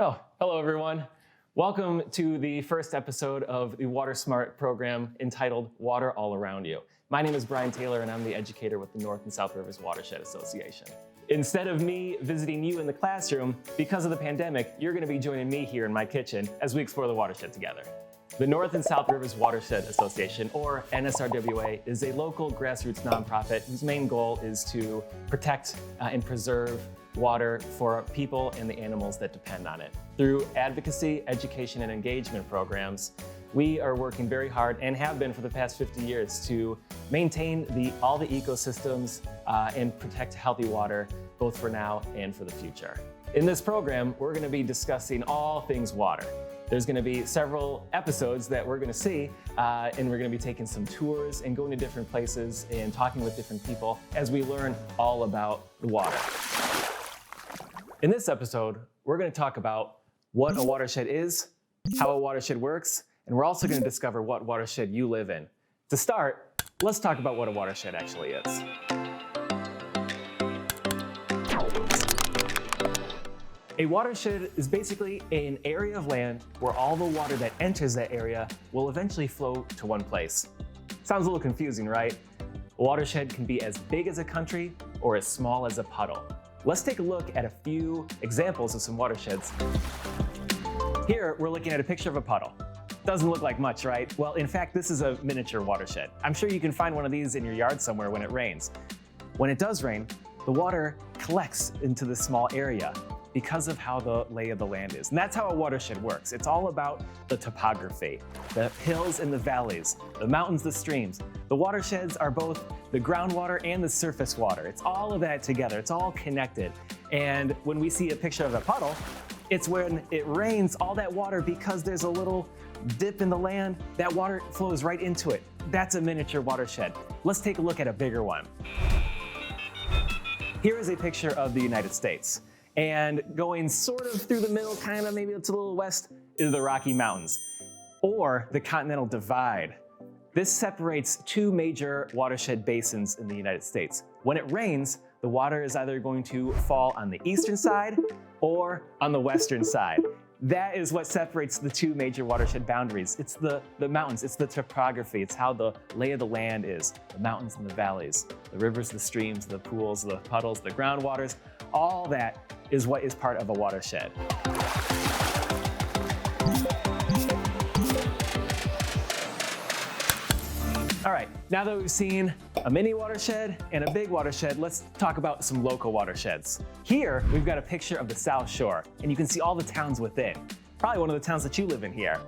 Oh, hello everyone. Welcome to the first episode of the Water Smart program entitled Water All Around You. My name is Brian Taylor and I'm the educator with the North and South Rivers Watershed Association. Instead of me visiting you in the classroom, because of the pandemic, you're going to be joining me here in my kitchen as we explore the watershed together. The North and South Rivers Watershed Association, or NSRWA, is a local grassroots nonprofit whose main goal is to protect and preserve water for people and the animals that depend on it. Through advocacy, education, and engagement programs, we are working very hard and have been for the past 50 years to maintain all the ecosystems and protect healthy water, both for now and for the future. In this program, we're going to be discussing all things water. There's going to be several episodes that we're going to see, and we're going to be taking some tours and going to different places and talking with different people as we learn all about the water. In this episode, we're going to talk about what a watershed is, how a watershed works, and we're also going to discover what watershed you live in. To start, let's talk about what a watershed actually is. A watershed is basically an area of land where all the water that enters that area will eventually flow to one place. Sounds a little confusing, right? A watershed can be as big as a country or as small as a puddle. Let's take a look at a few examples of some watersheds. Here, we're looking at a picture of a puddle. Doesn't look like much, right? Well, in fact, this is a miniature watershed. I'm sure you can find one of these in your yard somewhere when it rains. When it does rain, the water collects into this small area because of how the lay of the land is. And that's how a watershed works. It's all about the topography, the hills and the valleys, the mountains, the streams. The watersheds are both the groundwater and the surface water. It's all of that together. It's all connected. And when we see a picture of a puddle, it's when it rains, all that water, because there's a little dip in the land, that water flows right into it. That's a miniature watershed. Let's take a look at a bigger one. Here is a picture of the United States. And going sort of through the middle, kind of maybe it's a little west, is the Rocky Mountains, or the Continental Divide. This separates two major watershed basins in the United States. When it rains, the water is either going to fall on the eastern side or on the western side. That is what separates the two major watershed boundaries. It's the mountains, it's the topography, it's how the lay of the land is, the mountains and the valleys, the rivers, the streams, the pools, the puddles, the groundwaters, all that is what is part of a watershed. All right, now that we've seen a mini watershed and a big watershed, let's talk about some local watersheds. Here, we've got a picture of the South Shore, and you can see all the towns within. Probably one of the towns that you live in here.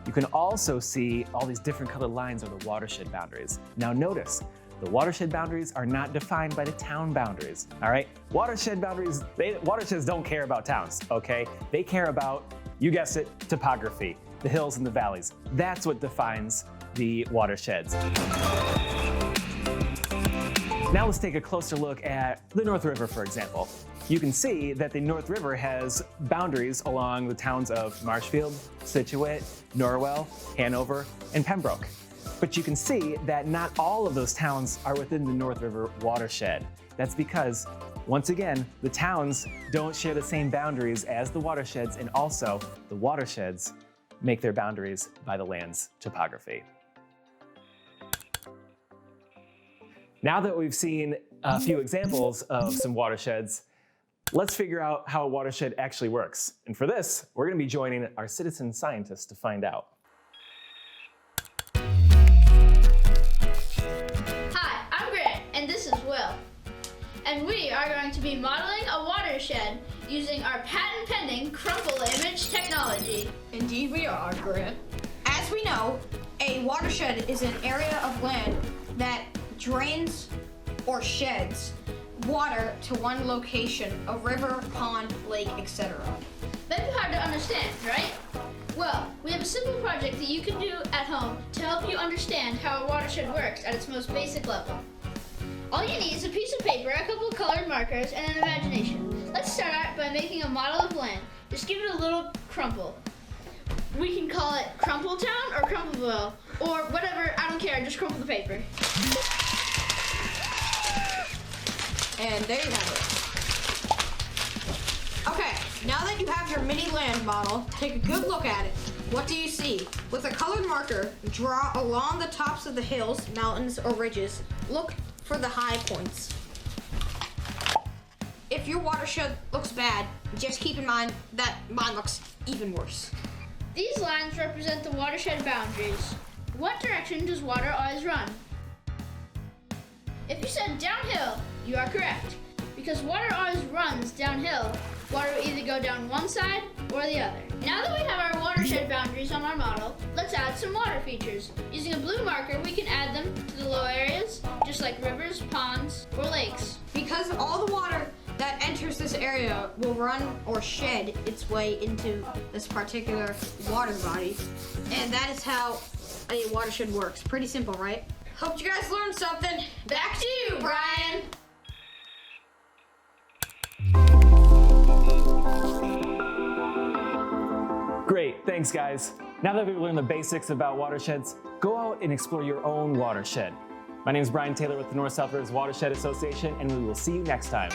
You can also see all these different colored lines are the watershed boundaries. Now notice, the watershed boundaries are not defined by the town boundaries, all right? Watersheds don't care about towns, okay? They care about, you guessed it, topography, the hills and the valleys. That's what defines the watersheds. Now let's take a closer look at the North River, for example. You can see that the North River has boundaries along the towns of Marshfield, Scituate, Norwell, Hanover, and Pembroke. But you can see that not all of those towns are within the North River watershed. That's because, once again, the towns don't share the same boundaries as the watersheds, and also the watersheds make their boundaries by the land's topography. Now that we've seen a few examples of some watersheds, let's figure out how a watershed actually works. And for this, we're going to be joining our citizen scientists to find out. Hi, I'm Grant, and this is Will. And we are going to be modeling a watershed using our patent-pending crumple image technology. Indeed we are, Grant. As we know, a watershed is an area of land that drains or sheds water to one location, a river, pond, lake, etc. That's hard to understand, right? Well, we have a simple project that you can do at home to help you understand how a watershed works at its most basic level. All you need is a piece of paper, a couple of colored markers, and an imagination. Let's start out by making a model of land. Just give it a little crumple. We can call it Crumpletown or Crumpleville, or whatever, I don't care, just crumple the paper. And there you have it. Okay, Now that you have your mini land model, take a good look at it. What do you see? With a colored marker, draw along the tops of the hills, mountains, or ridges. Look for the high points. If your watershed looks bad, just keep in mind that mine looks even worse. These lines represent the watershed boundaries. What direction does water always run? If you said downhill, you are correct. Because water always runs downhill, water will either go down one side or the other. Now that we have our watershed boundaries on our model, let's add some water features. Using a blue marker, we can add them to the low areas, just like rivers, ponds, or lakes. Because all the water that enters this area will run or shed its way into this particular water body. And that is how a watershed works. Pretty simple, right? Hope you guys learned something. Back to you, Brian. Great, thanks guys. Now that we've learned the basics about watersheds, go out and explore your own watershed. My name is Brian Taylor with the North-South Rivers Watershed Association, and we will see you next time.